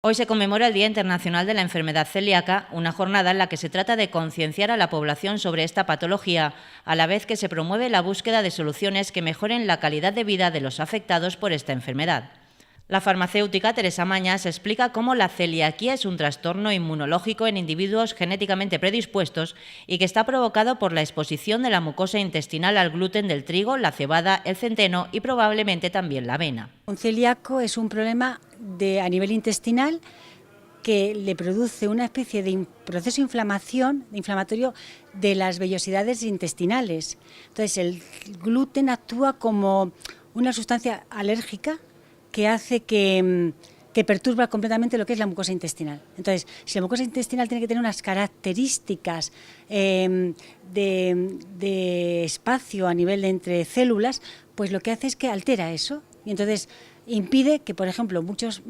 Hoy se conmemora el Día Internacional de la Enfermedad Celíaca, una jornada en la que se trata de concienciar a la población sobre esta patología, a la vez que se promueve la búsqueda de soluciones que mejoren la calidad de vida de los afectados por esta enfermedad. La farmacéutica Teresa Mañas explica cómo la celiaquía es un trastorno inmunológico en individuos genéticamente predispuestos y que está provocado por la exposición de la mucosa intestinal al gluten del trigo, la cebada, el centeno y probablemente también la avena. Un celíaco es un problema a nivel intestinal que le produce una especie de proceso inflamatorio de las vellosidades intestinales. Entonces el gluten actúa como una sustancia alérgica que hace que perturba completamente lo que es la mucosa intestinal. Entonces, si la mucosa intestinal tiene que tener unas características de espacio a nivel de entre células, pues lo que hace es que altera eso y entonces impide que, por ejemplo, muchos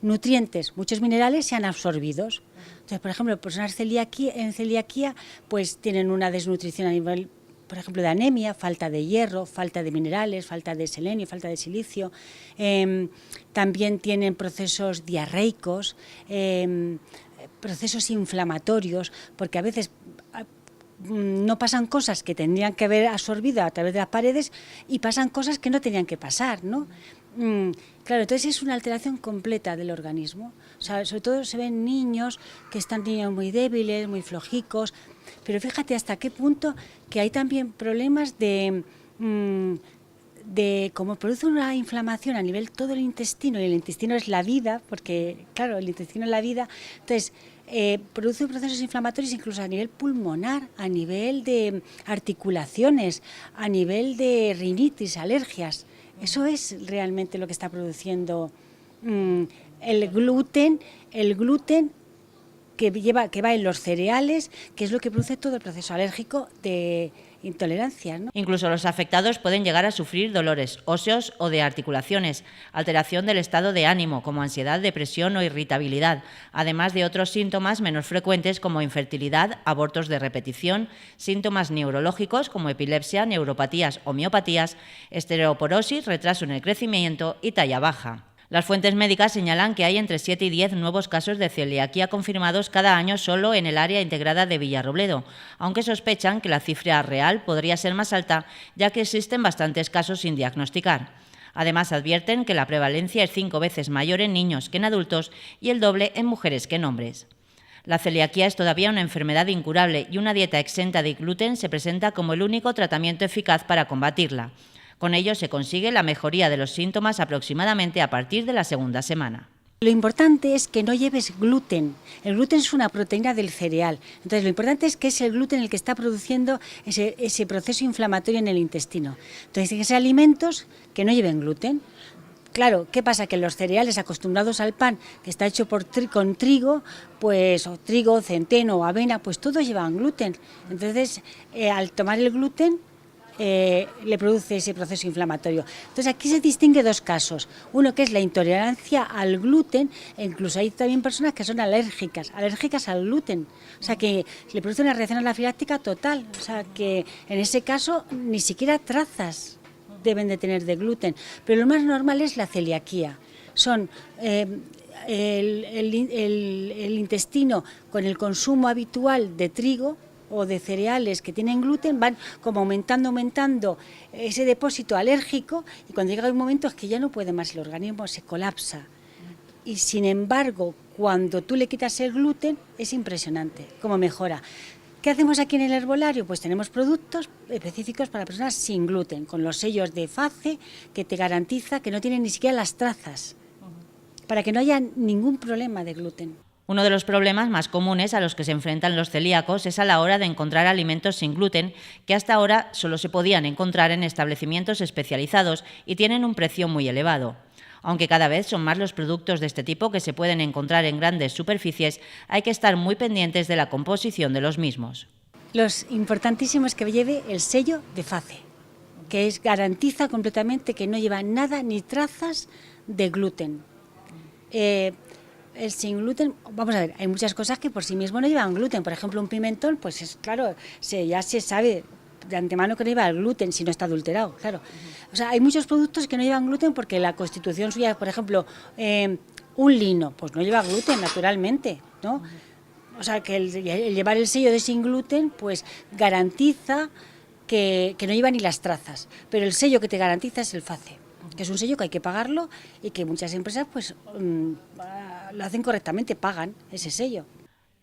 nutrientes, muchos minerales sean absorbidos. Entonces, por ejemplo, personas en celiaquía pues tienen una desnutrición a nivel, por ejemplo, de anemia, falta de hierro, falta de minerales, falta de selenio, falta de silicio. También tienen procesos diarreicos, procesos inflamatorios, porque a veces no pasan cosas que tendrían que haber absorbido a través de las paredes y pasan cosas que no tenían que pasar, ¿no? Claro, entonces es una alteración completa del organismo. O sea, sobre todo se ven niños que están niños muy débiles, muy flojicos, pero fíjate hasta qué punto que hay también problemas de cómo produce una inflamación a nivel todo el intestino, y el intestino es la vida, porque claro, el intestino es la vida, entonces produce procesos inflamatorios incluso a nivel pulmonar, a nivel de articulaciones, a nivel de rinitis, alergias. Eso es realmente lo que está produciendo el gluten que va en los cereales, que es lo que produce todo el proceso alérgico de intolerancias, ¿no? Incluso los afectados pueden llegar a sufrir dolores óseos o de articulaciones, alteración del estado de ánimo como ansiedad, depresión o irritabilidad, además de otros síntomas menos frecuentes como infertilidad, abortos de repetición, síntomas neurológicos como epilepsia, neuropatías o miopatías, estereoporosis, retraso en el crecimiento y talla baja. Las fuentes médicas señalan que hay entre 7 y 10 nuevos casos de celiaquía confirmados cada año solo en el área integrada de Villarrobledo, aunque sospechan que la cifra real podría ser más alta, ya que existen bastantes casos sin diagnosticar. Además, advierten que la prevalencia es 5 veces mayor en niños que en adultos y el doble en mujeres que en hombres. La celiaquía es todavía una enfermedad incurable y una dieta exenta de gluten se presenta como el único tratamiento eficaz para combatirla. Con ello se consigue la mejoría de los síntomas aproximadamente a partir de la segunda semana. Lo importante es que no lleves gluten. El gluten es una proteína del cereal. Entonces, lo importante es que es el gluten el que está produciendo ese proceso inflamatorio en el intestino. Entonces, hay que ser alimentos que no lleven gluten. Claro, ¿qué pasa? Que los cereales acostumbrados al pan, que está hecho con trigo, pues o trigo, centeno o avena, pues todos llevan gluten. Entonces, al tomar el gluten, le produce ese proceso inflamatorio. Entonces aquí se distingue dos casos, uno que es la intolerancia al gluten, e incluso hay también personas que son alérgicas al gluten, o sea que le produce una reacción anafiláctica total, o sea que en ese caso ni siquiera trazas deben de tener de gluten, pero lo más normal es la celiaquía, son el intestino con el consumo habitual de trigo o de cereales que tienen gluten, van como aumentando ese depósito alérgico y cuando llega un momento es que ya no puede más, el organismo se colapsa. Y sin embargo, cuando tú le quitas el gluten, es impresionante cómo mejora. ¿Qué hacemos aquí en el herbolario? Pues tenemos productos específicos para personas sin gluten, con los sellos de FACE, que te garantiza que no tienen ni siquiera las trazas, para que no haya ningún problema de gluten. Uno de los problemas más comunes a los que se enfrentan los celíacos es a la hora de encontrar alimentos sin gluten, que hasta ahora solo se podían encontrar en establecimientos especializados y tienen un precio muy elevado. Aunque cada vez son más los productos de este tipo que se pueden encontrar en grandes superficies, hay que estar muy pendientes de la composición de los mismos. Lo importantísimo es que lleve el sello de FACE, que garantiza completamente que no lleva nada ni trazas de gluten. El sin gluten, vamos a ver, hay muchas cosas que por sí mismo no llevan gluten. Por ejemplo, un pimentón, pues es claro, ya se sabe de antemano que no lleva el gluten si no está adulterado, claro. O sea, hay muchos productos que no llevan gluten porque la constitución suya, por ejemplo, Un lino, pues no lleva gluten, naturalmente, ¿no? O sea, que el llevar el sello de sin gluten, pues garantiza que no lleva ni las trazas. Pero el sello que te garantiza es el FACE, que es un sello que hay que pagarlo y que muchas empresas pues lo hacen correctamente, pagan ese sello.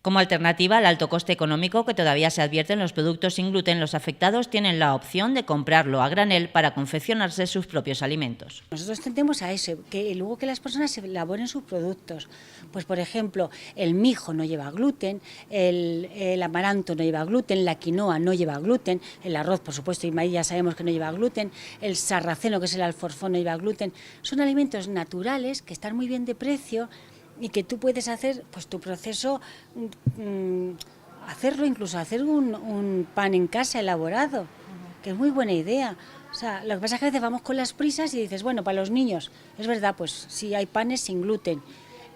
Como alternativa al alto coste económico que todavía se advierte en los productos sin gluten, los afectados tienen la opción de comprarlo a granel para confeccionarse sus propios alimentos. Nosotros tendemos a eso, que luego que las personas se elaboren sus productos. Pues por ejemplo, el mijo no lleva gluten, el amaranto no lleva gluten, la quinoa no lleva gluten, el arroz, por supuesto, y maíz ya sabemos que no lleva gluten, el sarraceno, que es el alforfón, no lleva gluten. Son alimentos naturales que están muy bien de precio y que tú puedes hacer pues tu proceso, hacerlo, incluso hacer un pan en casa elaborado, que es muy buena idea. O sea, lo que pasa es que a veces vamos con las prisas y dices, bueno, para los niños, es verdad, pues sí hay panes sin gluten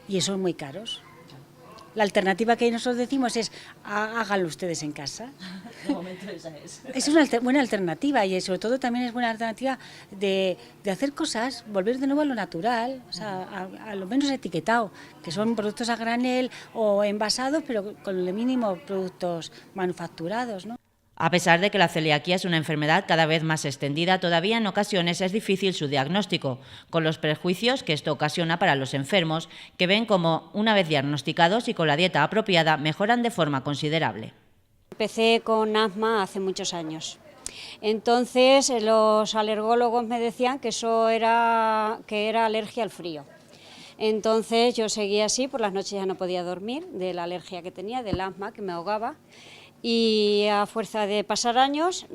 y son muy caros. La alternativa que nosotros decimos es, háganlo ustedes en casa. De momento esa es. Es una buena alternativa y sobre todo también es buena alternativa de hacer cosas, volver de nuevo a lo natural, o sea, a lo menos etiquetado, que son productos a granel o envasados, pero con el mínimo productos manufacturados, ¿no? A pesar de que la celiaquía es una enfermedad cada vez más extendida, todavía en ocasiones es difícil su diagnóstico, con los prejuicios que esto ocasiona para los enfermos, que ven como, una vez diagnosticados y con la dieta apropiada, mejoran de forma considerable. Empecé con asma hace muchos años. Entonces los alergólogos me decían que era alergia al frío. Entonces yo seguía así, por las noches ya no podía dormir de la alergia que tenía, del asma que me ahogaba. Y a fuerza de pasar años,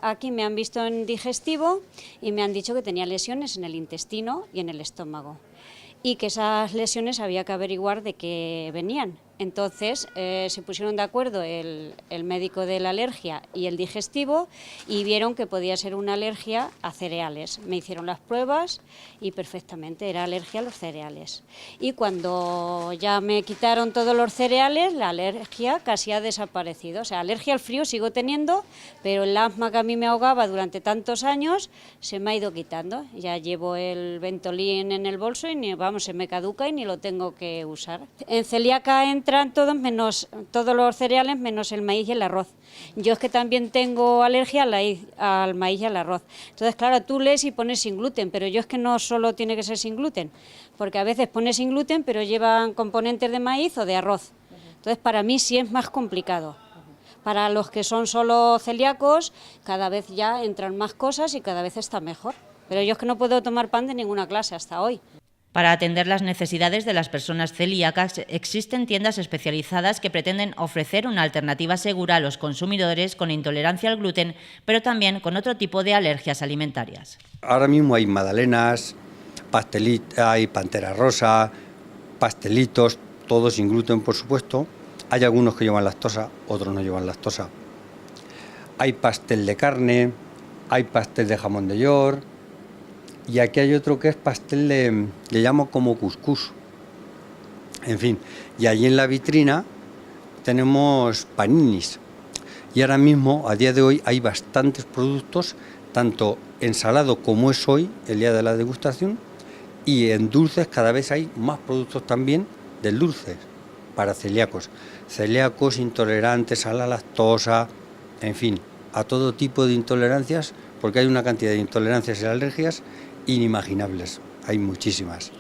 aquí me han visto en digestivo y me han dicho que tenía lesiones en el intestino y en el estómago. Y que esas lesiones había que averiguar de qué venían. Entonces se pusieron de acuerdo el médico de la alergia y el digestivo y vieron que podía ser una alergia a cereales. Me hicieron las pruebas y perfectamente era alergia a los cereales. Y cuando ya me quitaron todos los cereales, la alergia casi ha desaparecido. O sea, alergia al frío sigo teniendo, pero el asma que a mí me ahogaba durante tantos años se me ha ido quitando. Ya llevo el Ventolin en el bolso y se me caduca y ni lo tengo que usar. En celíaca entran todos los cereales menos el maíz y el arroz. Yo es que también tengo alergia al maíz y al arroz. Entonces, claro, tú lees y pones sin gluten, pero yo es que no solo tiene que ser sin gluten, porque a veces pones sin gluten, pero llevan componentes de maíz o de arroz. Entonces, para mí sí es más complicado. Para los que son solo celíacos, cada vez ya entran más cosas y cada vez está mejor. Pero yo es que no puedo tomar pan de ninguna clase hasta hoy. Para atender las necesidades de las personas celíacas, existen tiendas especializadas que pretenden ofrecer una alternativa segura a los consumidores con intolerancia al gluten, pero también con otro tipo de alergias alimentarias. Ahora mismo hay magdalenas, hay pantera rosa, pastelitos, todos sin gluten, por supuesto. Hay algunos que llevan lactosa, otros no llevan lactosa. Hay pastel de carne, hay pastel de jamón de york. Y aquí hay otro que es pastel le llamo como cuscús. En fin, y allí en la vitrina tenemos paninis. Y ahora mismo, a día de hoy, hay bastantes productos, tanto en salado como es hoy, el día de la degustación, y en dulces cada vez hay más productos también del dulce para celíacos. Celíacos, intolerantes a la lactosa, en fin, a todo tipo de intolerancias, porque hay una cantidad de intolerancias y alergias inimaginables, hay muchísimas.